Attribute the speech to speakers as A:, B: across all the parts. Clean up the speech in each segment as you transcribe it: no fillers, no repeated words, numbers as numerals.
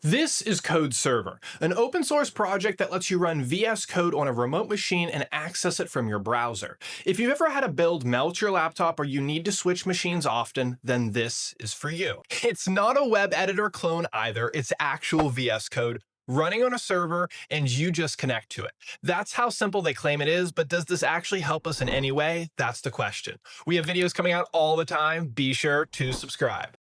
A: This is Codeserver, an open source project that lets you run VS Code on a remote machine and access it from your browser. If you've ever had a build melt your laptop or you need to switch machines often, then this is for you. It's not a web editor clone either, it's actual VS Code running on a server and you just connect to it. That's how simple they claim it is, but does this actually help us in any way? That's the question. We have videos coming out all the time. Be sure to subscribe.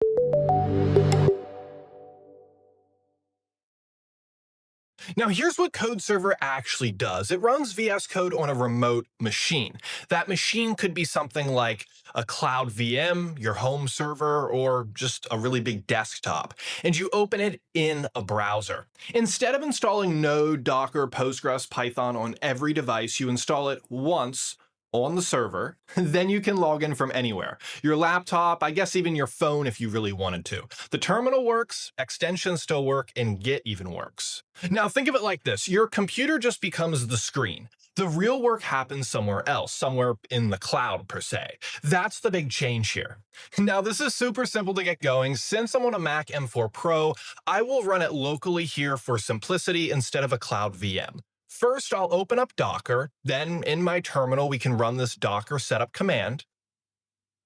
A: Now here's what Codeserver actually does. It runs VS Code on a remote machine. That machine could be something like a cloud VM, your home server, or just a really big desktop. And you open it in a browser. Instead of installing Node, Docker, Postgres, Python on every device, you install it once on the server, then you can log in from anywhere. Your laptop, I guess even your phone if you really wanted to. The terminal works, extensions still work, and Git even works. Now think of it like this. Your computer just becomes the screen. The real work happens somewhere else, somewhere in the cloud per se. That's the big change here. Now this is super simple to get going. Since I'm on a Mac M4 Pro, I will run it locally here for simplicity instead of a cloud VM. First, I'll open up Docker, then in my terminal, we can run this Docker setup command.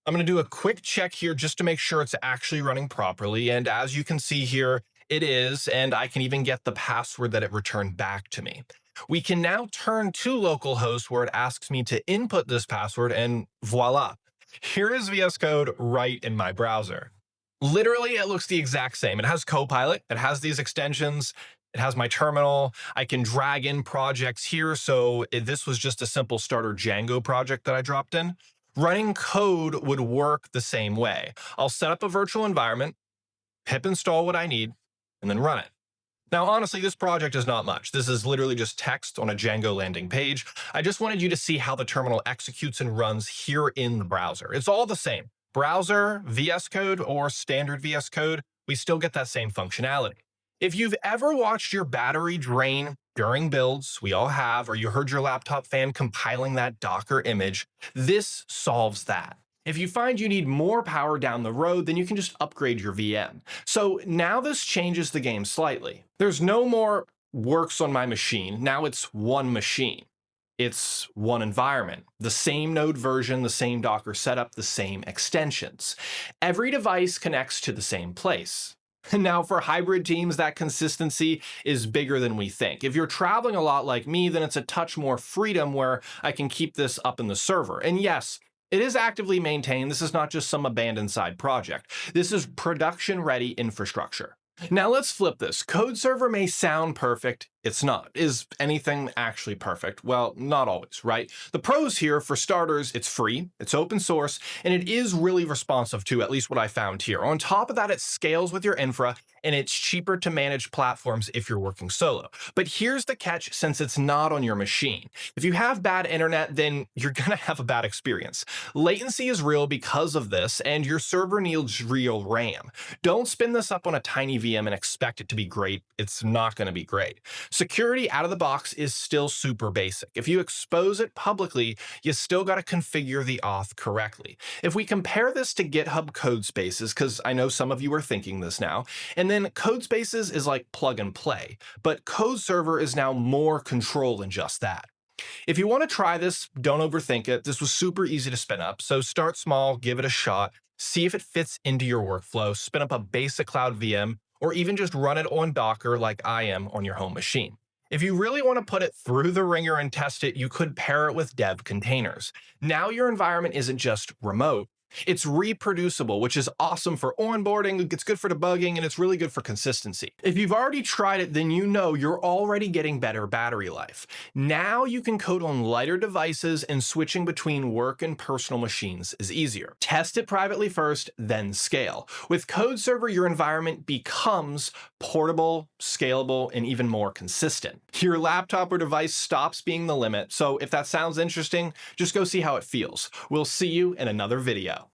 A: I'm going to do a quick check here just to make sure it's actually running properly. And as you can see here, it is, and I can even get the password that it returned back to me. We can now turn to localhost where it asks me to input this password, and voila, here is VS Code right in my browser. Literally, it looks the exact same. It has Copilot, it has these extensions, it has my terminal. I can drag in projects here. So if this was just a simple starter Django project that I dropped in, running code would work the same way. I'll set up a virtual environment, pip install what I need, and then run it. Now, honestly, this project is not much. This is literally just text on a Django landing page. I just wanted you to see how the terminal executes and runs here in the browser. It's all the same. Browser, VS Code, or standard VS Code, we still get that same functionality. If you've ever watched your battery drain during builds, we all have, or you heard your laptop fan compiling that Docker image, this solves that. If you find you need more power down the road, then you can just upgrade your VM. So now this changes the game slightly. There's no more works on my machine. Now it's one machine. It's one environment, the same node version, the same Docker setup, the same extensions. Every device connects to the same place. Now for hybrid teams, that consistency is bigger than we think. If you're traveling a lot like me, then it's a touch more freedom where I can keep this up in the server. And yes, it is actively maintained. This is not just some abandoned side project. This is production-ready infrastructure. Now let's flip this. Codeserver may sound perfect. It's not. Is anything actually perfect? Well, not always, right? The pros here, for starters, it's free, it's open source, and it is really responsive to at least what I found here. On top of that, it scales with your infra, and it's cheaper to manage platforms if you're working solo. But here's the catch, since it's not on your machine. If you have bad internet, then you're gonna have a bad experience. Latency is real because of this, and your server needs real RAM. Don't spin this up on a tiny VM and expect it to be great. It's not gonna be great. Security out of the box is still super basic. If you expose it publicly, you still got to configure the auth correctly. If we compare this to GitHub Codespaces, because I know some of you are thinking this now, and then Codespaces is like plug and play, but Codeserver is now more control than just that. If you want to try this, don't overthink it. This was super easy to spin up, so start small, give it a shot, see if it fits into your workflow, spin up a basic cloud VM, or even just run it on Docker like I am on your home machine. If you really want to put it through the ringer and test it, you could pair it with dev containers. Now your environment isn't just remote, it's reproducible, which is awesome for onboarding, it's good for debugging, and it's really good for consistency. If you've already tried it, then you know you're already getting better battery life. Now you can code on lighter devices, and switching between work and personal machines is easier. Test it privately first, then scale. With Codeserver, your environment becomes portable, scalable, and even more consistent. Your laptop or device stops being the limit, so if that sounds interesting, just go see how it feels. We'll see you in another video.